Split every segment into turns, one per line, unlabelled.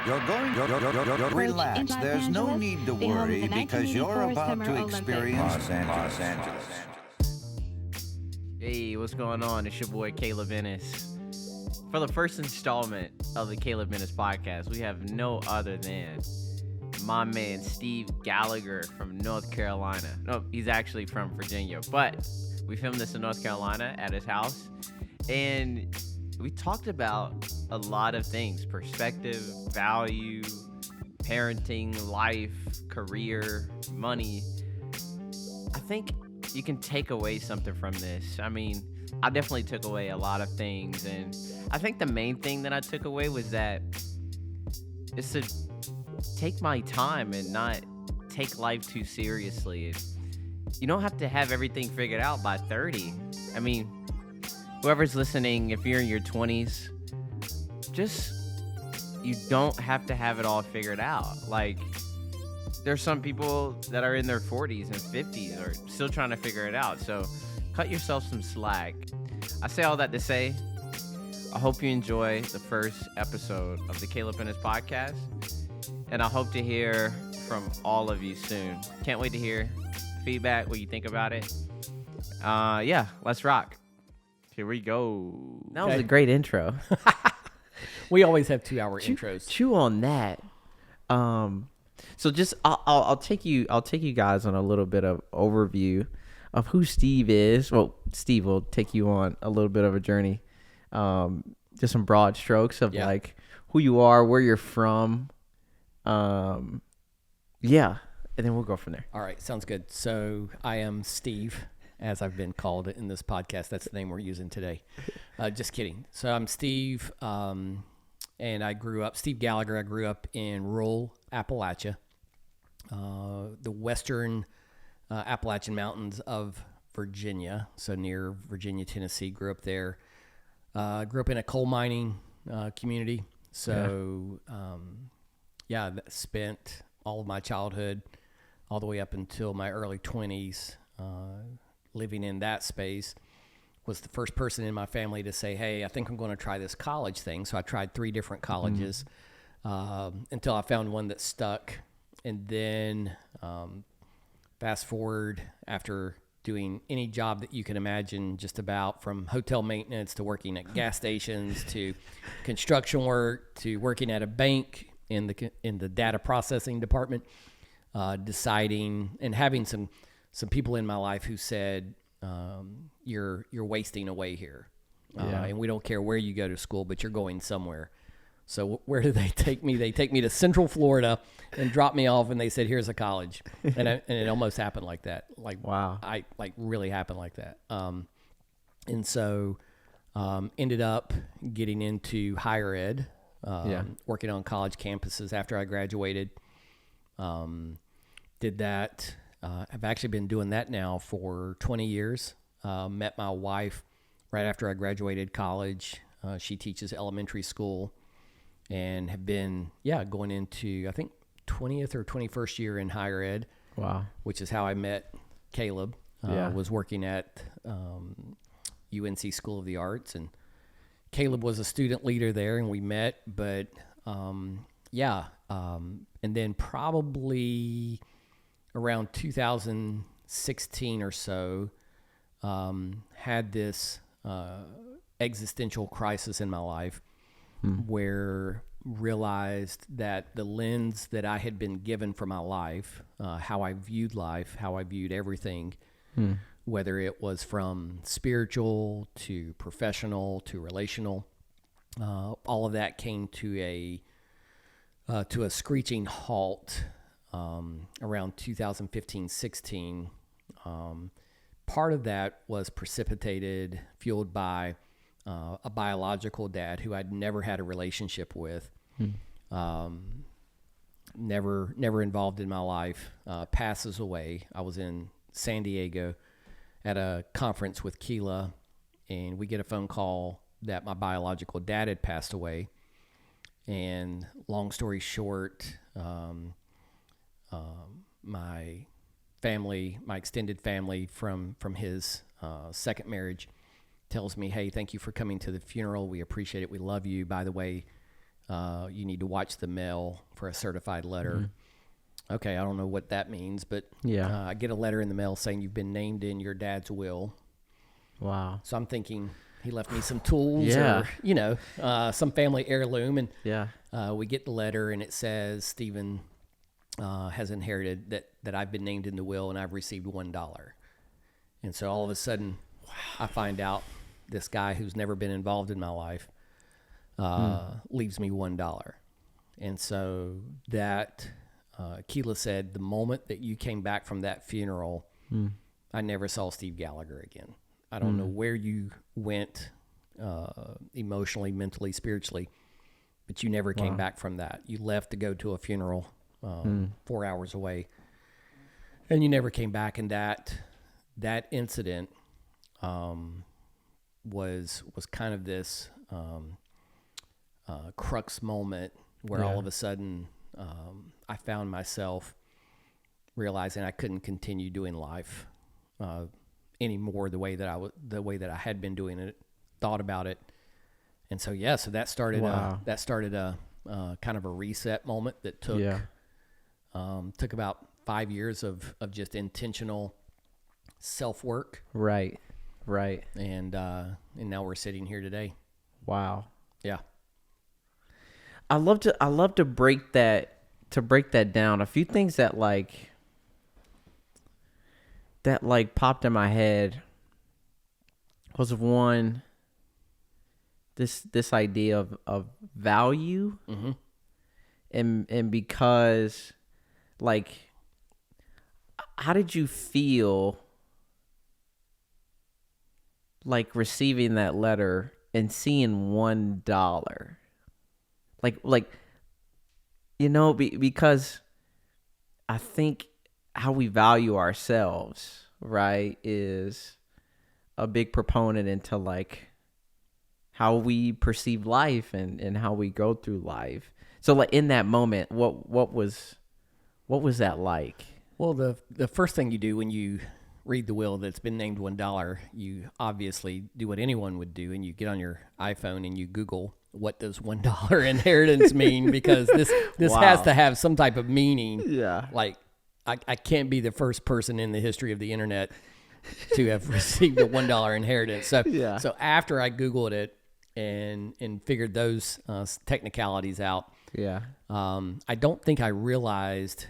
Relax. There's no need to worry because you're about to experience Los Angeles.
Hey, what's going on? It's your boy Caleb Ennis. For the first installment of the Caleb Ennis podcast, we have no other than my man Steve Gallagher from North Carolina. No, he's actually from Virginia, but we filmed this in North Carolina at his house, and we talked about a lot of things: perspective, value, parenting, life, career, money. I think you can take away something from this. I mean, I definitely took away a lot of things, and I think the main thing that I took away was that it's to take my time and not take life too seriously. You don't have to have everything figured out by 30. I mean, whoever's listening, if you're in your 20s, you don't have to have it all figured out. Like, there's some people that are in their 40s and 50s are still trying to figure it out. So cut yourself some slack. I say all that to say, I hope you enjoy the first episode of the Caleb Ennis podcast, and I hope to hear from all of you soon. Can't wait to hear feedback, what you think about it. Yeah, let's rock. Here we go. That was a great intro.
We always have 2-hour intros.
Chew on that. So just I'll take you guys on a little bit of overview of who Steve is. Well, Steve will take you on a little bit of a journey. Just some broad strokes of like who you are, where you're from. And then we'll go from there.
All right, sounds good. So I am Steve, as I've been called in this podcast. That's the name we're using today. Just kidding. So I'm Steve, and I grew up, Steve Gallagher. I grew up in rural Appalachia, the western Appalachian Mountains of Virginia, so near Virginia, Tennessee. Grew up there. Grew up in a coal mining community. So, spent all of my childhood, all the way up until my early 20s, living in that space. Was the first person in my family to say, hey, I think I'm going to try this college thing. So I tried 3 different colleges until I found one that stuck. And then fast forward, after doing any job that you can imagine, just about from hotel maintenance to working at gas stations to construction work to working at a bank in the data processing department, deciding and having some people in my life who said, you're wasting away here. And we don't care where you go to school, but you're going somewhere. So where do they take me? They take me to Central Florida and drop me off, and they said, here's a college. And it almost happened like that. Like, wow. Really happened like that. And so ended up getting into higher ed, working on college campuses after I graduated. Did that. I've actually been doing that now for 20 years. Met my wife right after I graduated college. She teaches elementary school and have been, going into, I think, 20th or 21st year in higher ed. Wow. Which is how I met Caleb. Was working at UNC School of the Arts, and Caleb was a student leader there, and we met. But, and then probably around 2016 or so, had this existential crisis in my life where realized that the lens that I had been given for my life, how I viewed life, how I viewed everything, whether it was from spiritual to professional to relational, all of that came to a screeching halt around 2015-16. Part of that was fueled by a biological dad who I'd never had a relationship with, never involved in my life, passes away. I was in San Diego at a conference with Keela, and we get a phone call that my biological dad had passed away. And long story short, my family, my extended family from his second marriage tells me, hey, thank you for coming to the funeral. We appreciate it. We love you. By the way, you need to watch the mail for a certified letter. Okay, I don't know what that means, but I get a letter in the mail saying you've been named in your dad's will.
Wow.
So I'm thinking he left me some tools
Yeah.
or, some family heirloom. And
Yeah.
we get the letter, and it says Stephen has inherited that I've been named in the will, and I've received $1. And so all of a sudden, I find out this guy who's never been involved in my life leaves me $1. And so that... Keela said, the moment that you came back from that funeral, I never saw Steve Gallagher again. I don't know where you went emotionally, mentally, spiritually, but you never came back from that. You left to go to a funeral 4 hours away, and you never came back. And that incident was kind of this crux moment where all of a sudden... I found myself realizing I couldn't continue doing life anymore the way that I had been doing it. Thought about it, and so that started a kind of a reset moment that took about 5 years of just intentional self work.
Right.
And now we're sitting here today.
Wow.
Yeah.
I love to break that down. A few things that popped in my head was, one, this idea of value, and because, how did you feel like receiving that letter and seeing $1? Because I think how we value ourselves, right, is a big proponent into how we perceive life and how we go through life. So in that moment, what was that like?
Well, the first thing you do when you read the will that's been named $1, you obviously do what anyone would do, and you get on your iPhone and you Google, what does $1 inheritance mean? Because this has to have some type of meaning.
Yeah.
I can't be the first person in the history of the internet to have received a $1 inheritance. So after I Googled it and figured those technicalities out, I don't think I realized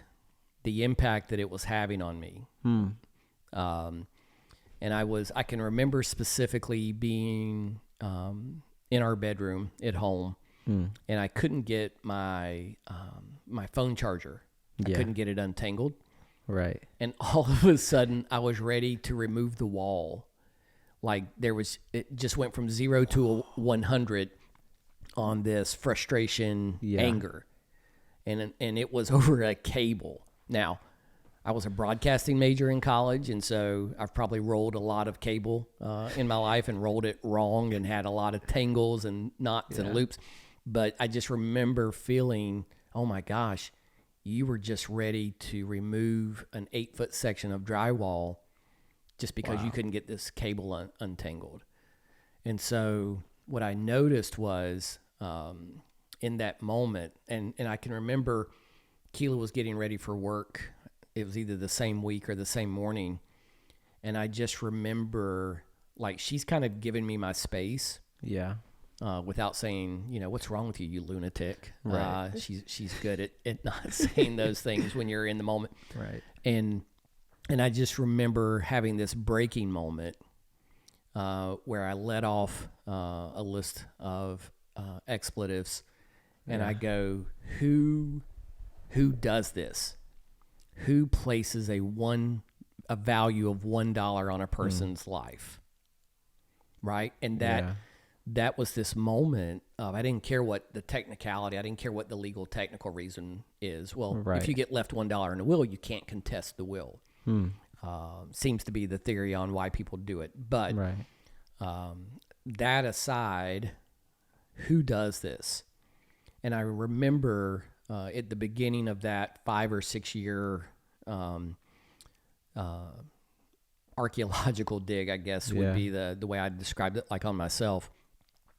the impact that it was having on me. And I can remember specifically being in our bedroom at home, and I couldn't get my my phone charger. I couldn't get it untangled.
Right.
And all of a sudden, I was ready to remove the wall. It just went from 0 to 100 on this frustration, anger, and it was over a cable. Now, I was a broadcasting major in college, and so I've probably rolled a lot of cable in my life and rolled it wrong and had a lot of tangles and knots and loops. But I just remember feeling, oh my gosh, you were just ready to remove an 8-foot section of drywall just because you couldn't get this cable untangled. And so what I noticed was in that moment, and I can remember Keela was getting ready for work. It was either the same week or the same morning. And I just remember, she's kind of giving me my space.
Yeah.
Without saying, what's wrong with you, you lunatic.
Right.
She's good at not saying those things when you're in the moment.
Right.
And I just remember having this breaking moment where I let off a list of expletives. And I go, who does this? Who places a value of $1 on a person's life, right? And that was this moment of, I didn't care what the technicality, I didn't care what the legal technical reason is. Well, if you get left $1 in a will, you can't contest the will. Seems to be the theory on why people do it. But that aside, who does this? And I remember at the beginning of that 5 or 6 year archaeological dig, I guess would be the way I described it, on myself.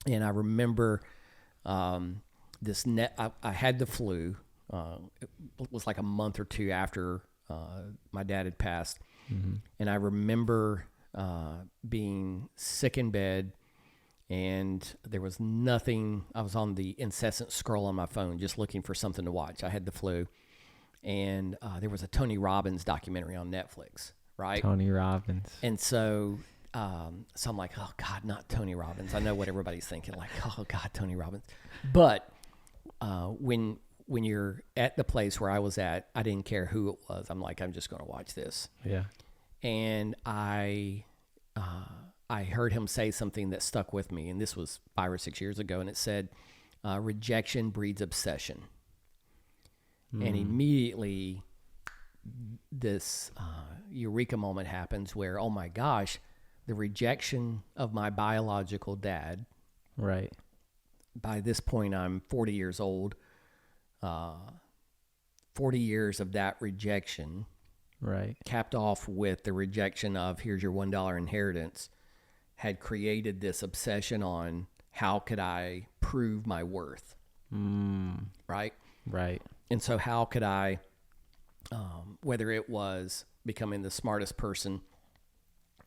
And I remember I had the flu. It was like a month or two after my dad had passed. Mm-hmm. And I remember being sick in bed, and there was nothing. I was on the incessant scroll on my phone, just looking for something to watch. I had the flu, and there was a Tony Robbins documentary on Netflix, right?
Tony Robbins.
And so I'm like, oh God, not Tony Robbins. I know what everybody's thinking, like, oh God, Tony Robbins. But when you're at the place where I was at, I didn't care who it was. I'm like, I'm just going to watch this.
Yeah.
And I heard him say something that stuck with me, and this was 5 or 6 years ago, and it said, rejection breeds obsession. And immediately this eureka moment happens where, oh my gosh, the rejection of my biological dad.
Right.
By this point, I'm 40 years old. 40 years of that rejection.
Right.
Capped off with the rejection of here's your $1 inheritance, had created this obsession on how could I prove my worth. Right?
Right.
And so how could I, whether it was becoming the smartest person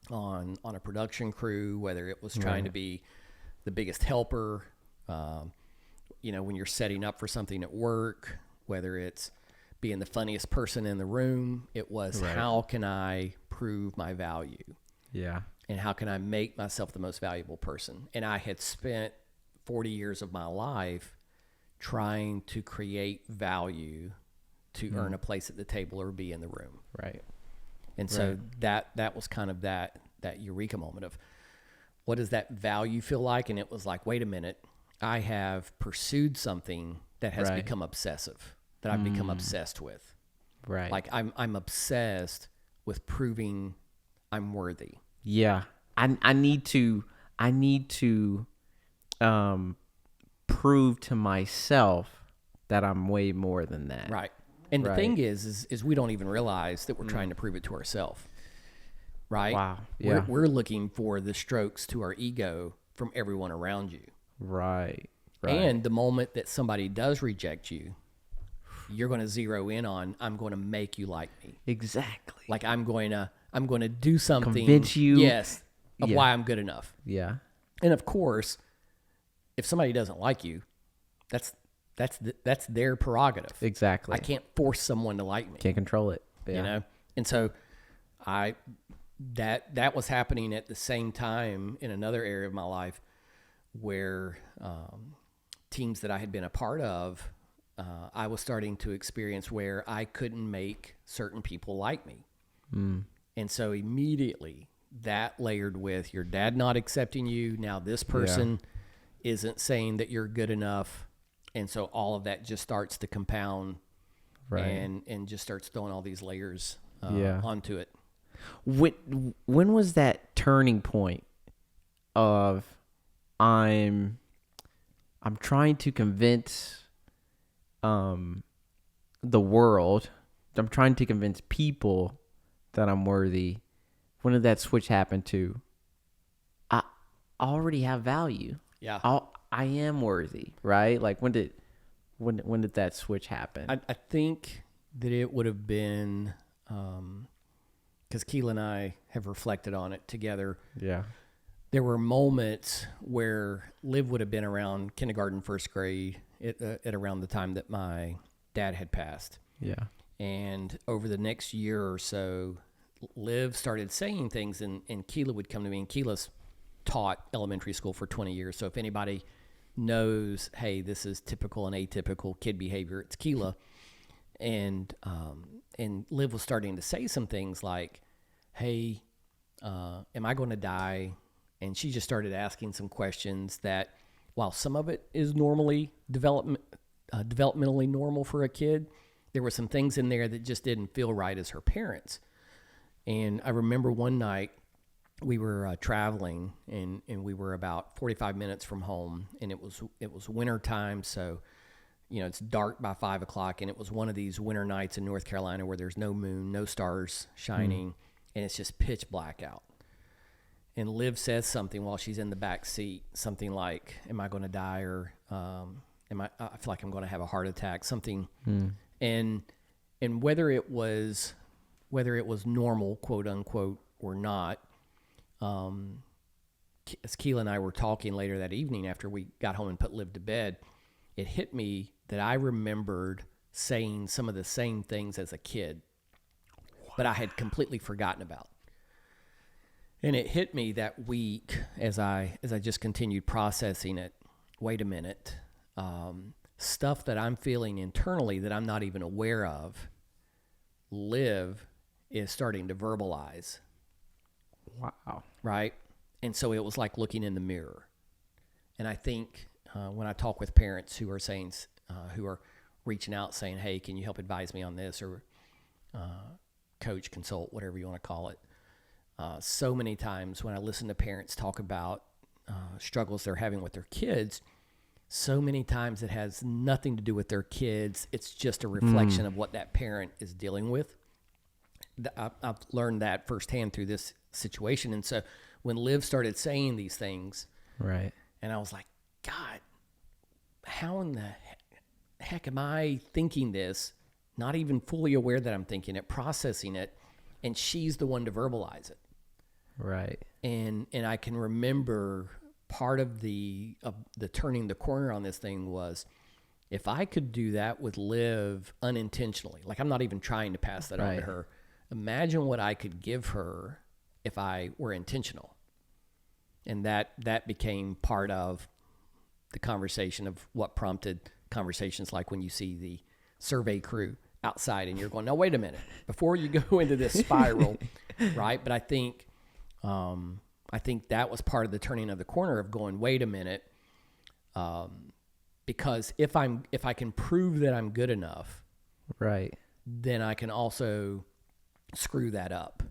on a production crew, whether it was trying to be the biggest helper, when you're setting up for something at work, whether it's being the funniest person in the room, it was how can I prove my value?
Yeah.
And how can I make myself the most valuable person? And I had spent 40 years of my life trying to create value to earn a place at the table or be in the room.
Right.
And so that was kind of that eureka moment of what does that value feel like? And it was like, wait a minute, I have pursued something that has become obsessive, that I've become obsessed with.
Right.
Like I'm obsessed with proving I'm worthy.
Yeah. I need to prove to myself that I'm way more than that.
Right. And the thing is we don't even realize that we're trying to prove it to ourselves. Right?
Wow. Yeah.
We're looking for the strokes to our ego from everyone around you.
Right.
And the moment that somebody does reject you, you're going to zero in on, I'm going to make you like me.
Exactly.
Like I'm going to do something.
Convince you.
Yes. Of why I'm good enough.
Yeah.
And of course, if somebody doesn't like you, that's their prerogative.
Exactly.
I can't force someone to like me.
Can't control it. Yeah.
And so that was happening at the same time in another area of my life where teams that I had been a part of, I was starting to experience where I couldn't make certain people like me. And so immediately that layered with your dad not accepting you. Now this person isn't saying that you're good enough. And so all of that just starts to compound and just starts throwing all these layers onto it.
When was that turning point of I'm trying to convince the world, I'm trying to convince people that I'm worthy? When did that switch happen to I already have value?
Yeah.
I am worthy, right? Like when did that switch happen?
I think that it would have been because Keela and I have reflected on it together.
Yeah.
There were moments where Liv would have been around kindergarten, first grade at around the time that my dad had passed.
Yeah.
And over the next year or so, Liv started saying things, and Keela would come to me, and Keela's taught elementary school for 20 years. So if anybody knows, hey, this is typical and atypical kid behavior, it's Keela. And Liv was starting to say some things like, hey, am I going to die? And she just started asking some questions that, while some of it is normally developmentally normal for a kid, there were some things in there that just didn't feel right as her parents. And I remember one night we were traveling, and we were about 45 minutes from home, and it was winter time, so it's dark by 5 o'clock, and it was one of these winter nights in North Carolina where there's no moon, no stars shining, and it's just pitch black out. And Liv says something while she's in the back seat, something like, am I going to die? Or I feel like I'm going to have a heart attack, something. And whether it was normal, quote unquote, or not, as Keela and I were talking later that evening after we got home and put Liv to bed, it hit me that I remembered saying some of the same things as a kid, but I had completely forgotten about. And it hit me that week as I just continued processing it. Wait a minute. Stuff that I'm feeling internally that I'm not even aware of, Liv is starting to verbalize.
Wow.
Right? And so it was like looking in the mirror. And I think when I talk with parents who are saying, who are reaching out saying, hey, can you help advise me on this, or coach, consult, whatever you want to call it. So many times when I listen to parents talk about struggles they're having with their kids, so many times it has nothing to do with their kids. It's just a reflection of what that parent is dealing with. I've learned that firsthand through this situation. And so when Liv started saying these things,
right,
and I was like, God, how in the heck am I thinking this? Not even fully aware that I'm thinking it, processing it, and she's the one to verbalize it.
right,
And I can remember part of the turning the corner on this thing was, if I could do that with Liv unintentionally, like I'm not even trying to pass that on to her, imagine what I could give her if I were intentional. And that became part of the conversation of what prompted conversations like when you see the survey crew outside and you're going, no, wait a minute, before you go into this spiral, right? But I think that was part of the turning of the corner of going, wait a minute, because if I can prove that I'm good enough,
right,
then I can also screw that up,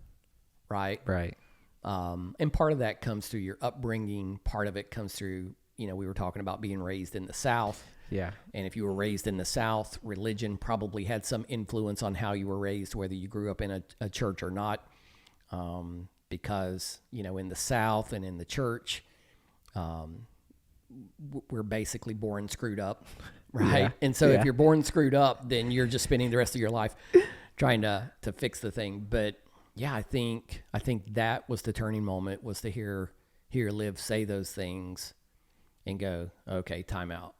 right?
right.
And part of that comes through your upbringing. Part of it comes through, we were talking about being raised in the South.
Yeah.
And if you were raised in the South, religion probably had some influence on how you were raised, whether you grew up in a church or not. Because, in the South and in the church, we're basically born screwed up, right?
Yeah.
And so if you're born screwed up, then you're just spending the rest of your life trying to fix the thing. But yeah, I think that was the turning moment, was to hear Liv say those things and go, okay, time out.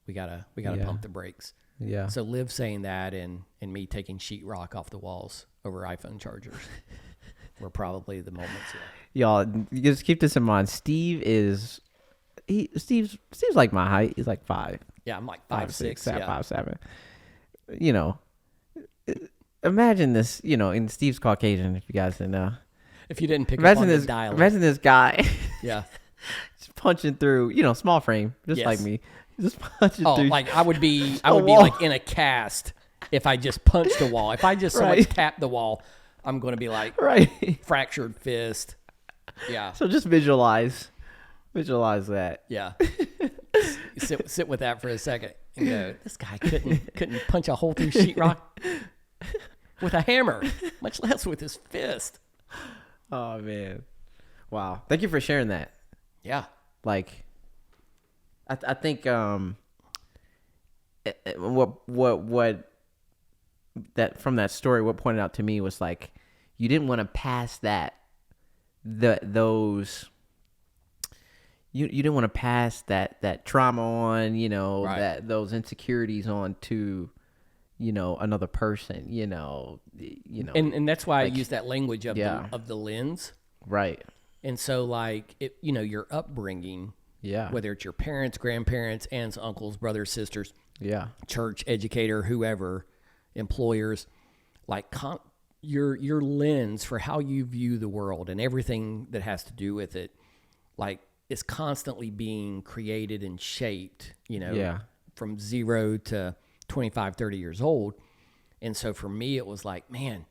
We gotta pump the brakes.
Yeah.
So Liv saying that and me taking sheetrock off the walls over iPhone chargers were probably the moments.
Y'all, you just keep this in mind. Steve's like my height. He's like 5.
Yeah, I'm like 5'6", yeah.
5'7". Imagine this, and Steve's Caucasian, if you guys didn't know.
If you didn't pick up on the dialect.
Imagine this guy.
Yeah.
Just punching through, small frame, just like me. Just punching through.
Like I would be like in a cast if I just punched the wall. If I just so much tap the wall, I'm going to be like fractured fist. Yeah.
So just visualize that.
Yeah. sit with that for a second and go, this guy couldn't punch a hole through sheetrock with a hammer, much less with his fist.
Oh man. Wow. Thank you for sharing that.
Yeah.
Like, I think what that from that story, what pointed out to me was like, you didn't want to pass those. You didn't want to pass that trauma on, that those insecurities on to, another person,
And that's why I use that language of the lens.
Right.
And so like your upbringing, whether it's your parents, grandparents, aunts, uncles, brothers, sisters, church, educator, whoever, employers, like your lens for how you view the world and everything that has to do with it, like, is constantly being created and shaped, from 0 to 25, 30 years old. And so for me, it was like, man,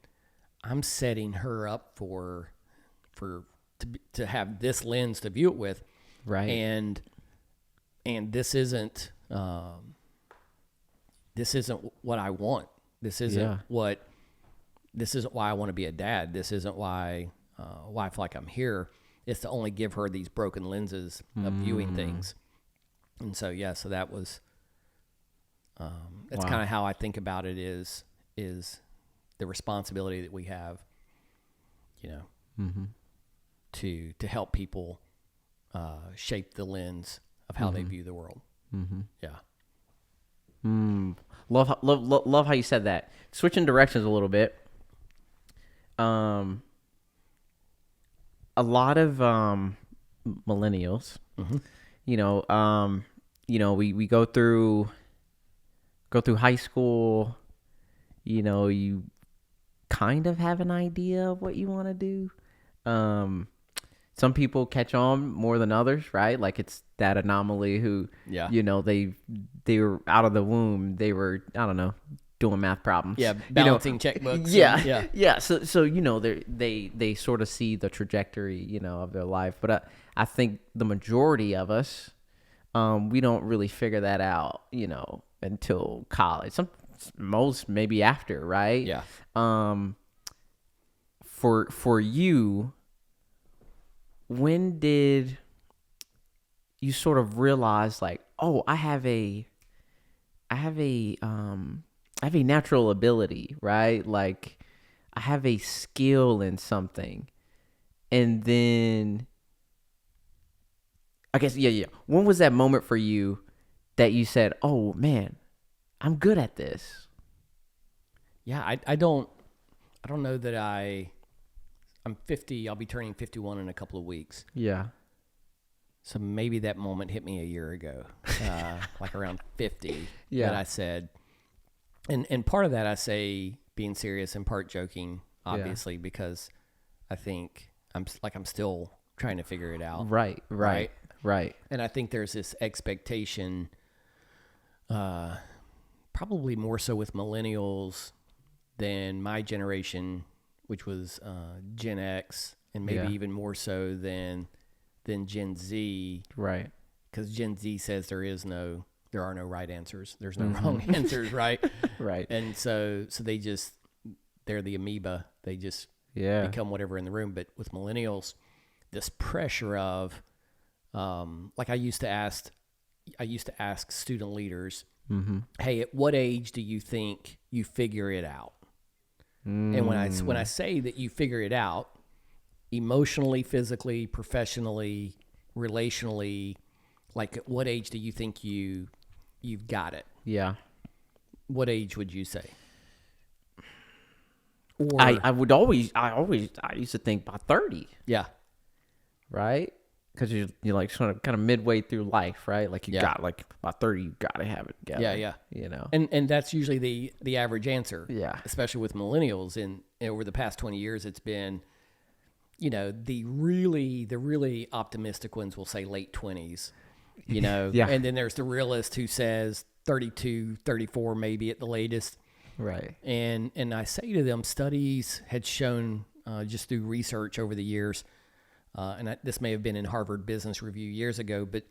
I'm setting her up to have this lens to view it with.
Right.
And this isn't what I want. This isn't why I want to be a dad. This isn't why I feel like I'm here. It's to only give her these broken lenses of viewing things. And so, so that was That's
Wow.
kind of how I think about it. Is the responsibility that we have, to help people shape the lens of how they view the world. Yeah.
Love how you said that. Switching directions a little bit. A lot of millennials, we go through high school. You kind of have an idea of what you want to do. Some people catch on more than others, right? Like it's that anomaly who, they were out of the womb. They were, I don't know, doing math problems.
Yeah, balancing checkbooks.
Yeah. So they sort of see the trajectory, of their life. But I think the majority of us, we don't really figure that out, until college. Most maybe after, right?
Yeah.
For you, when did you sort of realize like, oh, I have a natural ability, right? Like I have a skill in something. And then I guess, yeah. When was that moment for you that you said, oh man, I'm good at this?
Yeah, I don't know that I'm 50. I'll be turning 51 in a couple of weeks.
Yeah.
So maybe that moment hit me a year ago, like around 50.
Yeah.
That I said, and part of that I say being serious and part joking, obviously, because I think I'm still trying to figure it out.
Right.
And I think there's this expectation, probably more so with millennials than my generation, which was Gen X, and maybe even more so than Gen Z.
Right.
Because Gen Z says there are no right answers. There's no wrong answers, right?
Right.
And so they're the amoeba. They just become whatever in the room. But with millennials, this pressure of, like I used to ask student leaders, hey, at what age do you think you figure it out? And when I say that you figure it out, emotionally, physically, professionally, relationally, like at what age do you think you've got it?
Yeah.
What age would you say? Or
I used to think about 30.
Yeah.
Right? Because you're like sort of kind of midway through life, right? Like you got like about 30, you got to have it together.
Yeah.
You know?
And that's usually the average answer.
Yeah.
Especially with millennials. And over the past 20 years, it's been, the really optimistic ones will say late 20s,
Yeah.
And then there's the realist who says 32, 34, maybe at the latest.
Right.
And I say to them, studies had shown, just through research over the years, this may have been in Harvard Business Review years ago, but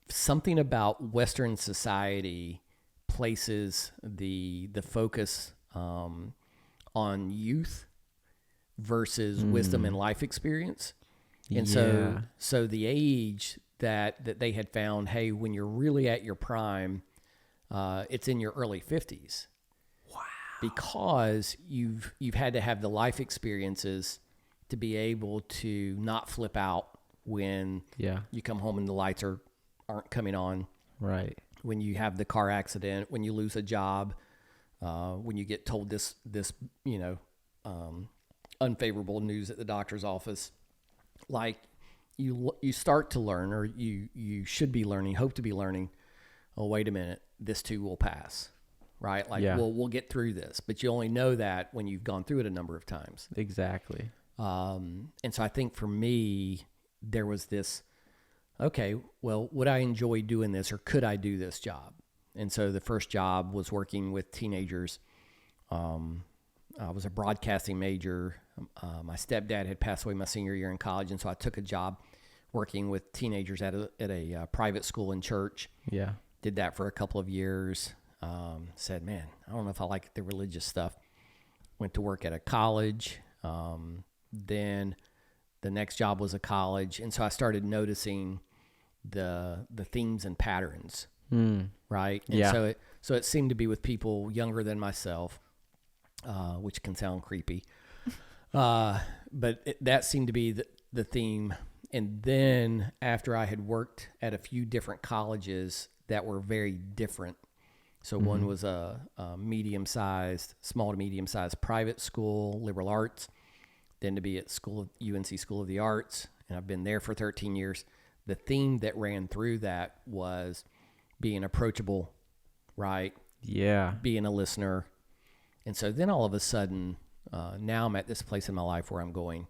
something about Western society places the focus on youth versus wisdom and life experience. And so the age that they had found, hey, when you're really at your prime, it's in your early 50s. Wow. Because you've had to have the life experiences to be able to not flip out when you come home and the lights aren't coming on.
Right.
When you have the car accident, when you lose a job, when you get told this unfavorable news at the doctor's office, like you start to learn, or you should be learning, hope to be learning. Oh, wait a minute, this too will pass, right? Like we'll get through this, but you only know that when you've gone through it a number of times.
Exactly.
And so I think for me, there was this, okay, well, would I enjoy doing this, or could I do this job? And so the first job was working with teenagers. I was a broadcasting major. My stepdad had passed away my senior year in college, and so I took a job working with teenagers at a private school and church. Yeah. Did that for a couple of years. Said, man, I don't know if I like the religious stuff. Went to work at a college. Then the next job was a college. And so I started noticing the themes and patterns, right? And
Yeah.
so it seemed to be with people younger than myself, which can sound creepy. But that seemed to be the theme. And then after I had worked at a few different colleges that were very different. So one was a small to medium-sized private school, liberal arts, then to be at UNC School of the Arts, and I've been there for 13 years. The theme that ran through that was being approachable, right?
Yeah.
Being a listener. And so then all of a sudden, now I'm at this place in my life where I'm going,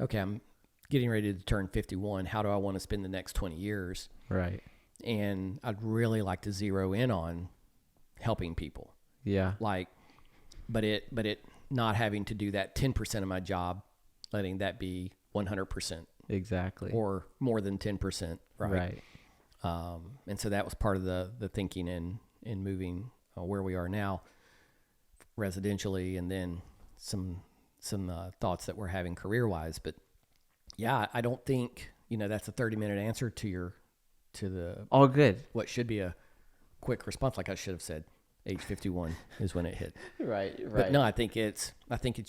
okay, I'm getting ready to turn 51. How do I want to spend the next 20 years?
Right.
And I'd really like to zero in on helping people.
Yeah.
But it not having to do that 10% of my job, letting that be 100%.
Exactly.
Or more than 10%. Right. And so that was part of the thinking in moving where we are now residentially, and then some thoughts that we're having career-wise. But yeah, I don't think, that's a 30-minute answer to the
all good.
what should be a quick response. Like I should have said, age 51 is when it hit.
Right.
But no, I think it's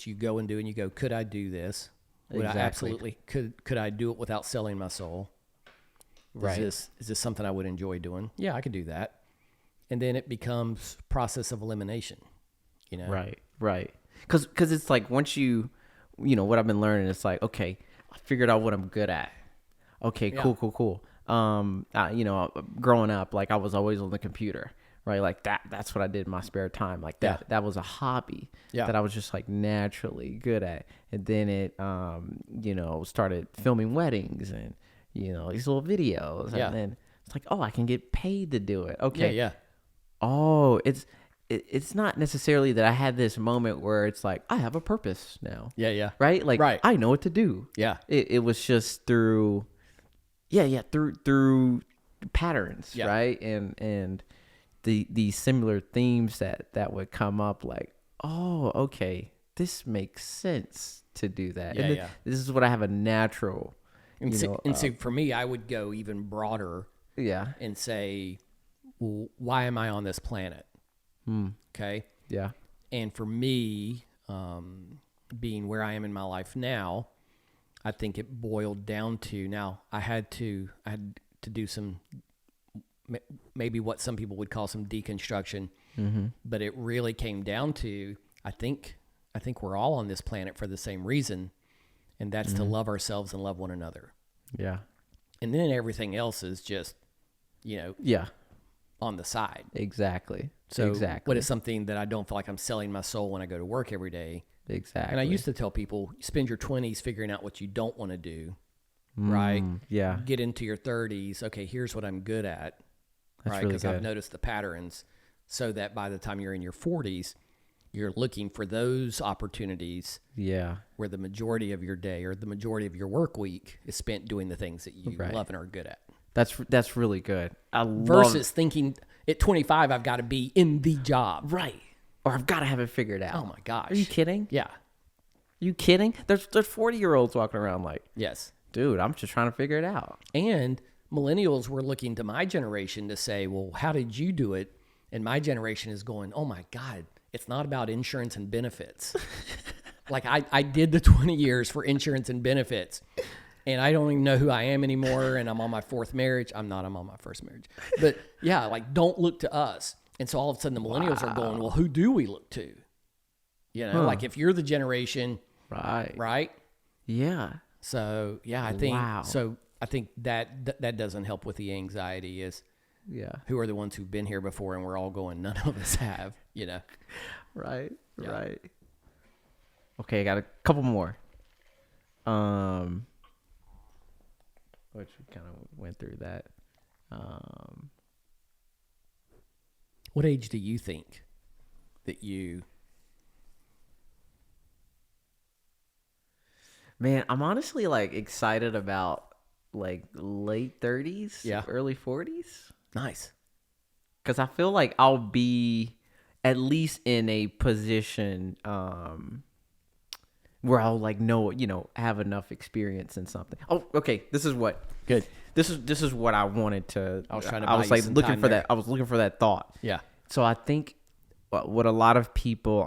you go and do, and you go, could I do this? Would
Exactly.
I absolutely could I do it without selling my soul?
Right.
Is this something I would enjoy doing? Yeah, I could do that. And then it becomes process of elimination.
Right. Because it's like once what I've been learning, it's like, okay, I figured out what I'm good at. Okay, cool. Growing up, like I was always on the computer, right? Like that's what I did in my spare time. Like that was a hobby that I was just like naturally good at. And then it, started filming weddings and, these little videos.
Yeah.
And then it's like, oh, I can get paid to do it. Okay.
Yeah.
Oh, it's not necessarily that I had this moment where it's like, I have a purpose now.
Yeah.
Right? Like,
Right.
I know what to do.
Yeah.
It was just through patterns,
Yeah.
right? And the similar themes that would come up, like, oh, okay, this makes sense to do that.
Yeah,
And
yeah.
this is what I have a natural,
So for me, I would go even broader and say, well, why am I on this planet? Okay.
Yeah.
And for me, being where I am in my life now, I think it boiled down to, now I had to do some, maybe what some people would call some deconstruction, but it really came down to, I think we're all on this planet for the same reason, and that's to love ourselves and love one another.
Yeah.
And then everything else is just,
Yeah.
on the side.
Exactly.
So
exactly.
what is something that I don't feel like I'm selling my soul when I go to work every day?
Exactly.
And I used to tell people, spend your 20s figuring out what you don't want to do, right?
Yeah.
Get into your 30s. Okay, here's what I'm good at,
That's
right?
really
Because I've
good.
noticed the patterns, so that by the time you're in your 40s, you're looking for those opportunities
Yeah.
where the majority of your day or the majority of your work week is spent doing the things that you
Right.
love and are good at.
That's really good. I love
Versus thinking at 25, I've got to be in the job.
right. Or I've got to have it figured out.
Oh my gosh.
Are you kidding?
Yeah.
Are you kidding? There's 40-year-olds walking around like,
Yes.
dude, I'm just trying to figure it out.
And millennials were looking to my generation to say, well, how did you do it? And my generation is going, oh my God, it's not about insurance and benefits. Like I did the 20 years for insurance and benefits, and I don't even know who I am anymore. And I'm on my fourth marriage. I'm on my first marriage. But yeah, like don't look to us. And so all of a sudden the millennials are going, well, who do we look to? Like if you're the generation,
Right.
right?
Yeah.
So yeah, I think
Wow.
so. I think that doesn't help with the anxiety. Is
Yeah.
who are the ones who've been here before, and we're all going, none of us have.
Right.
Yeah.
Right. Okay, I got a couple more. Which we kind of went through that.
What age do you think that you?
Man, I'm honestly like excited about like late 30s,
Yeah.
early 40s.
Nice.
Because I feel like I'll be at least in a position where I'll like know, have enough experience in something. Oh, okay. This is what.
Good.
this is what I wanted to.
I was trying to
I
buy
was
you
like
some
looking
time
for
there.
that. I was looking for that thought.
Yeah.
So I think what a lot of people,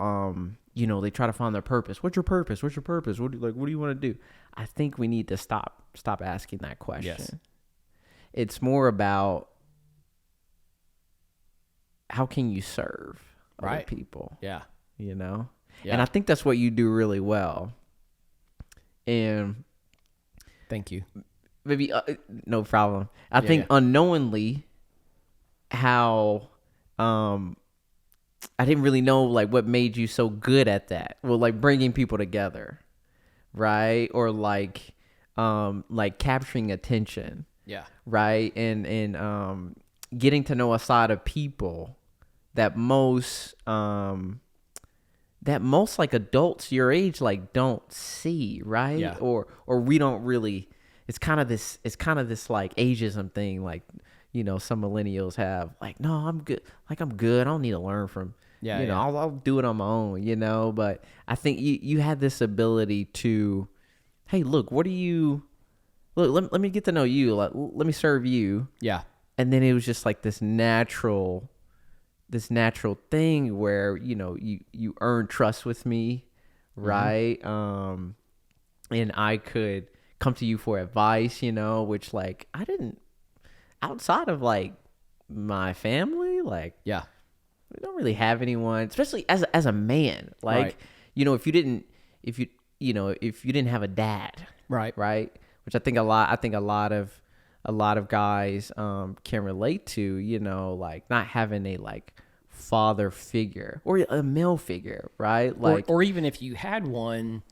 they try to find their purpose. What's your purpose? What's your purpose? What do you want to do? I think we need to stop asking that question.
Yes.
It's more about how can you serve other
Right.
people,
Yeah.
Yeah.
Yeah.
And I think that's what you do really well. And
Thank you.
maybe no problem. I
Yeah,
think
yeah.
unknowingly how I didn't really know like what made you so good at that. Well, like bringing people together, right? Or like capturing attention,
Yeah.
right? And getting to know a side of people that most like adults your age like don't see, right?
Yeah.
Or we don't really. It's kind of this like ageism thing, like some millennials have like, no, I'm good. Like I'm good. I don't need to learn from.
Yeah,
You know,
yeah.
I'll do it on my own. But I think you had this ability to, hey, look, what do you? Look, let me get to know you. Let me serve you.
Yeah.
And then it was just like this natural thing where you earn trust with me, right? And I could come to you for advice, which like I didn't outside of like my family, like
Yeah.
we don't really have anyone, especially as a man, like
Right.
if you didn't have a dad,
Right.
right? Which I think a lot of guys can relate to, like not having a like father figure or a male figure, right? Like
Or even if you had one,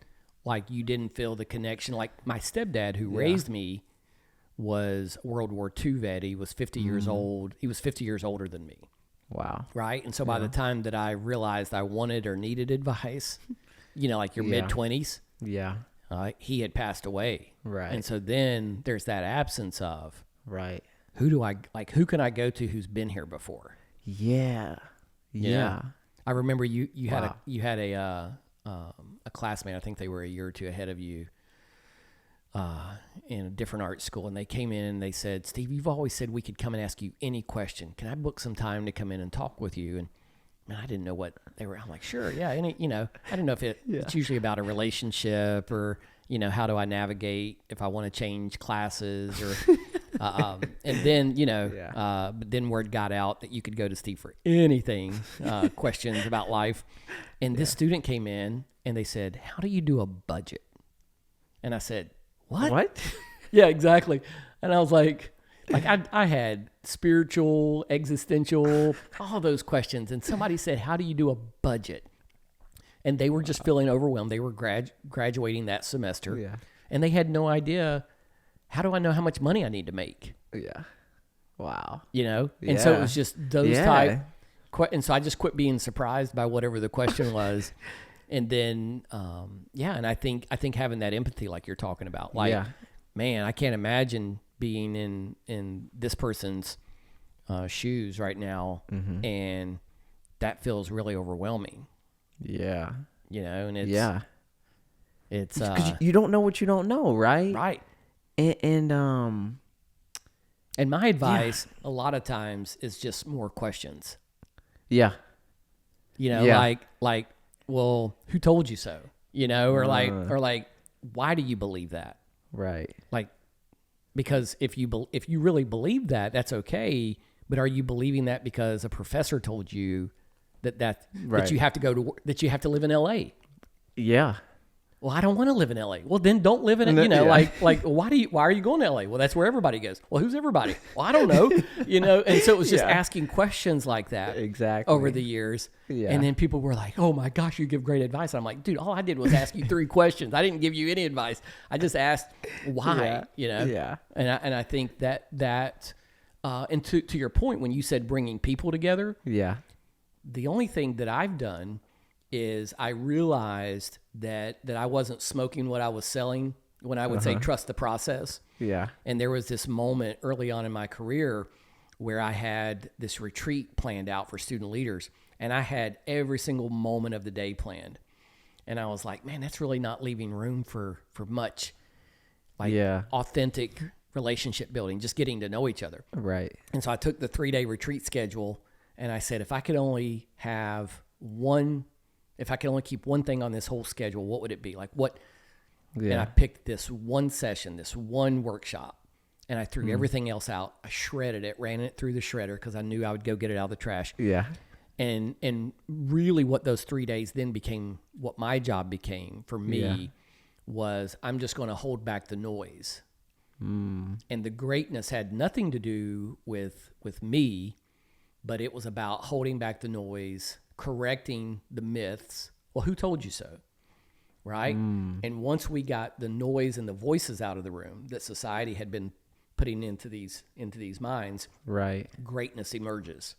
like you didn't feel the connection. Like my stepdad who raised me was a World War II vet. He was 50 years old. He was 50 years older than me.
wow.
Right. And so by the time that I realized I wanted or needed advice, like your mid 20s,
Yeah.
he had passed away.
Right.
And so then there's that absence of
Right.
who can I go to who's been here before?
Yeah.
You
Yeah.
know? I remember you had
Wow.
a classmate. I think they were a year or two ahead of you in a different art school, and they came in and they said, "Steve, you've always said we could come and ask you any question. Can I book some time to come in and talk with you?" And man, I didn't know what they were. I'm like, sure, yeah. I didn't know if it's usually about a relationship or how do I navigate if I want to change classes or. And then, but then word got out that you could go to Steve for anything, questions about life. And this student came in and they said, "How do you do a budget?" And I said, "What?" Yeah, exactly. And I was like I had spiritual, existential, all those questions. And somebody said, "How do you do a budget?" And they were just feeling overwhelmed. They were graduating that semester.
Yeah.
And they had no idea, how do I know how much money I need to make?
Yeah. Wow.
And so it was just those
Yeah.
type. And so I just quit being surprised by whatever the question was. And then, and I think having that empathy, like you're talking about, like,
Yeah.
man, I can't imagine being in this person's shoes right now. And that feels really overwhelming,
Yeah.
and it's,
Yeah.
it's,
Because you don't know what you don't know, right?
right.
And
And my advice a lot of times is just more questions.
yeah. Yeah.
Like, well, who told you so? Or like, why do you believe that?
Right.
Like, because if you really believe that, that's okay. But are you believing that because a professor told you that
Right.
you have to that you have to live in LA?
Yeah.
Well, I don't want to live in LA. Well, then don't live in it.
Yeah.
Like why are you going to LA? Well, that's where everybody goes. Well, who's everybody? Well, I don't know. And so it was just
Yeah.
asking questions like that
Exactly.
over the years.
Yeah.
And then people were like, "Oh my gosh, you give great advice." And I'm like, "Dude, all I did was ask you 3 questions. I didn't give you any advice. I just asked why."
Yeah.
And I think that and to your point when you said bringing people together,
Yeah.
the only thing that I've done is I realized that I wasn't smoking what I was selling when I would say trust the process.
Yeah.
And there was this moment early on in my career where I had this retreat planned out for student leaders, and I had every single moment of the day planned. And I was like, man, that's really not leaving room for much like
Yeah.
authentic relationship building, just getting to know each other.
Right.
And so I took the 3-day retreat schedule and I said, if I could only keep one thing on this whole schedule, what would it be? Like what? Yeah. And I picked this one session, this one workshop, and I threw everything else out. I shredded it, ran it through the shredder because I knew I would go get it out of the trash.
Yeah.
And really what those 3 days then became, what my job became for me was I'm just going to hold back the noise. And the greatness had nothing to do with me, but it was about holding back the noise, correcting the myths. Well, who told you so? Right? And once we got the noise and the voices out of the room that society had been putting into these minds,
right,
greatness emerges.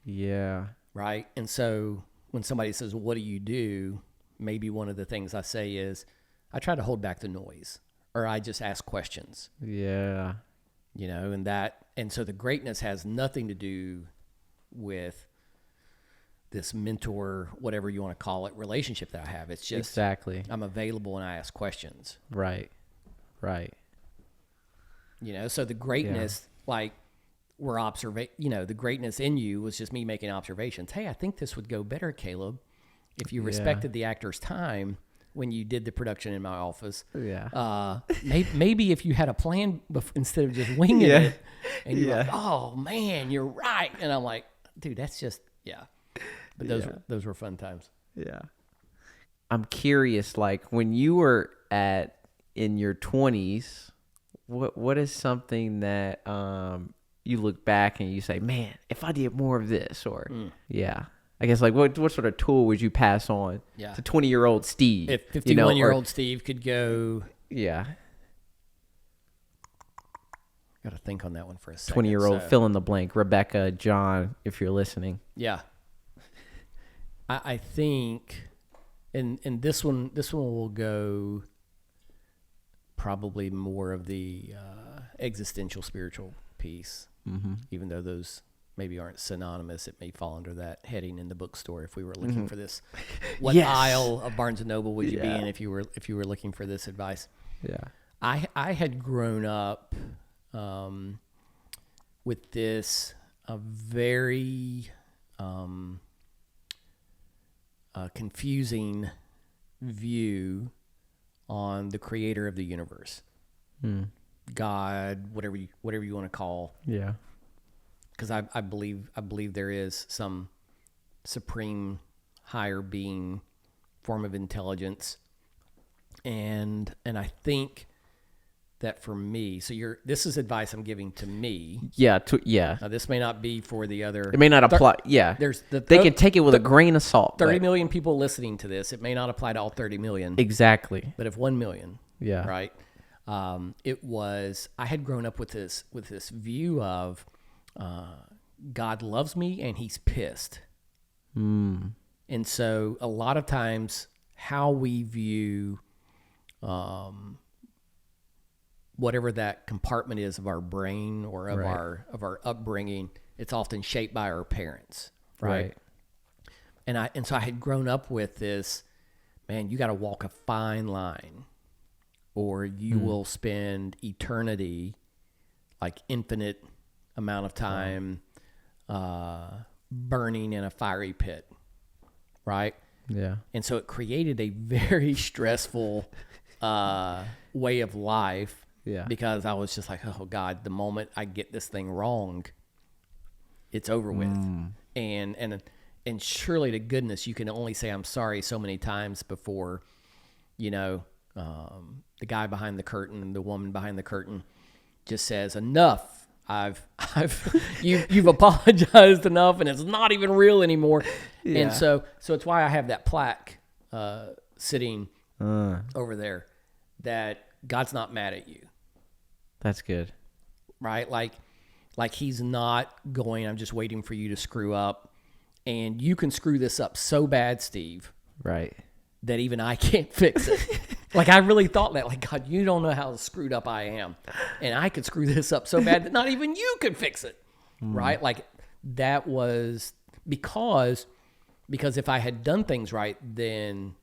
Yeah.
Right? And so when somebody says, what do you do? Maybe one of the things I say is, I try to hold back the noise, or I just ask questions.
Yeah.
You know, and so the greatness has nothing to do with this mentor, whatever you want to call it, relationship that I have. It's just
exactly
I'm available and I ask questions.
Right.
You know, so the greatness, like the greatness in you was just me making observations. Hey, I think this would go better, Caleb, if you respected the actor's time when you did the production in my office.
Yeah.
Maybe if you had a plan instead of just winging it, and you're like, oh man, you're right. And I'm like, dude, that's just, But those were fun times.
Yeah. I'm curious, like when you were in your 20s, what is something that you look back and you say, man, if I did more of this, or I guess like what sort of tool would you pass on to 20-year-old Steve?
If 51-year-old Steve could go,
got
to think on that one for a second.
20-year-old fill in the blank, Rebecca, John, if you're listening.
Yeah. I think, and this one will go probably more of the existential spiritual piece, even though those maybe aren't synonymous. It may fall under that heading in the bookstore if we were looking for this. What aisle of Barnes and Noble would you be in if you were looking for this advice? Yeah, I had grown up with this very confusing view on the creator of the universe, God, whatever you want to call. Yeah. Because I believe there is some supreme higher being, form of intelligence, and I think that for me, so this is advice I'm giving to me. Yeah. Now this may not be for the other. It
may not apply. They can take it with a grain of salt.
30 million people listening to this. It may not apply to all 30 million.
Exactly.
But if 1 million. Yeah. Right. I had grown up with this view of God loves me and he's pissed. And so a lot of times how we view whatever that compartment is of our brain or of our upbringing, it's often shaped by our parents, right? And so I had grown up with this, man, you got to walk a fine line, or you will spend eternity, like infinite amount of time, burning in a fiery pit, right? Yeah. And so it created a very stressful way of life. Yeah. Because I was just like, oh God, the moment I get this thing wrong, it's over with. And surely to goodness, you can only say I'm sorry so many times before, the guy behind the curtain, the woman behind the curtain just says, enough. You've apologized enough, and it's not even real anymore. Yeah. And so it's why I have that plaque sitting over there that God's not mad at you.
That's good.
Right? Like he's not going, I'm just waiting for you to screw up. And you can screw this up so bad, Steve. Right. That even I can't fix it. Like I really thought that, like, God, you don't know how screwed up I am. And I could screw this up so bad that not even you could fix it. Right? Like that was because if I had done things right, then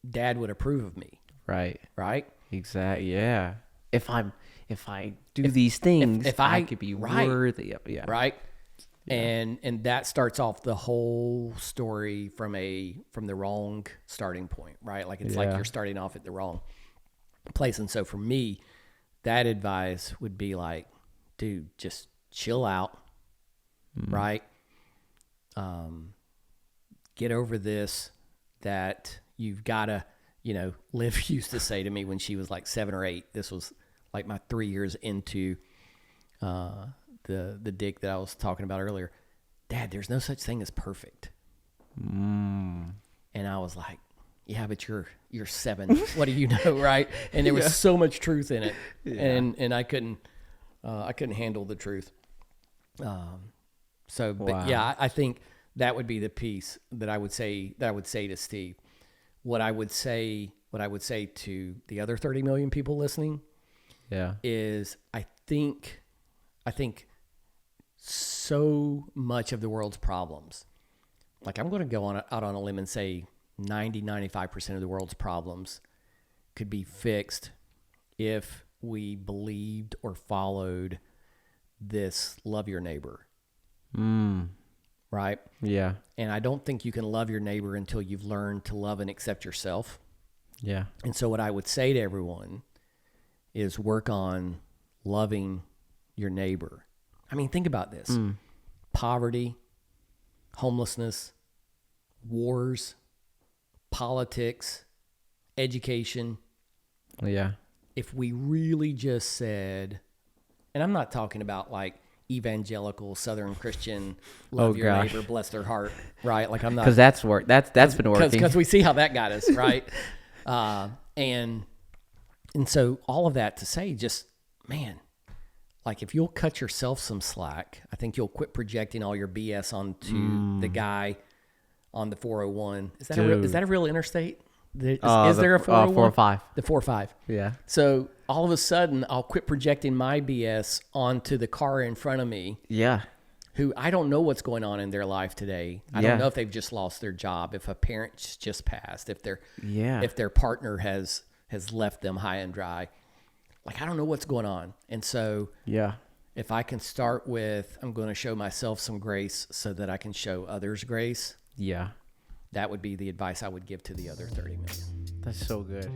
Dad would approve of me. Right. Right?
Exactly. Yeah. If if I do these things,
if
I
I
could be
right,
worthy of
right. And that starts off the whole story from the wrong starting point, right? Like it's like you're starting off at the wrong place. And so for me, that advice would be like, dude, just chill out, right? Get over this, that you've got to, Liv used to say to me when she was like 7 or 8, this was like my 3 years into the dig that I was talking about earlier. Dad, there's no such thing as perfect. And I was like, yeah, but you're 7. What do you know, right? And there was so much truth in it, and I couldn't handle the truth. But yeah, I think that would be the piece that I would say to Steve. What I would say to the other 30 million people listening, is I think so much of the world's problems, like I'm going to go out on a limb and say 95% of the world's problems could be fixed if we believed or followed this love your neighbor. Right?
Yeah.
And I don't think you can love your neighbor until you've learned to love and accept yourself.
Yeah.
And so what I would say to everyone is work on loving your neighbor. I mean, think about this. Poverty, homelessness, wars, politics, education.
Yeah.
If we really just said, and I'm not talking about like evangelical Southern Christian, love your neighbor, bless their heart, right? Like I'm not,
because that's been working.
Because we see how that got us, right? And so all of that to say, just man, like if you'll cut yourself some slack, I think you'll quit projecting all your BS onto the guy on the 401. Is that a real interstate? Is there a 401?
405.
The 405.
Yeah.
So all of a sudden, I'll quit projecting my BS onto the car in front of me.
Yeah.
Who I don't know what's going on in their life today. I don't know if they've just lost their job, if a parent's just passed, if their partner has left them high and dry. Like I don't know what's going on. And so if I can start with, I'm going to show myself some grace so that I can show others grace.
Yeah.
That would be the advice I would give to the other 30 million.
That's so good.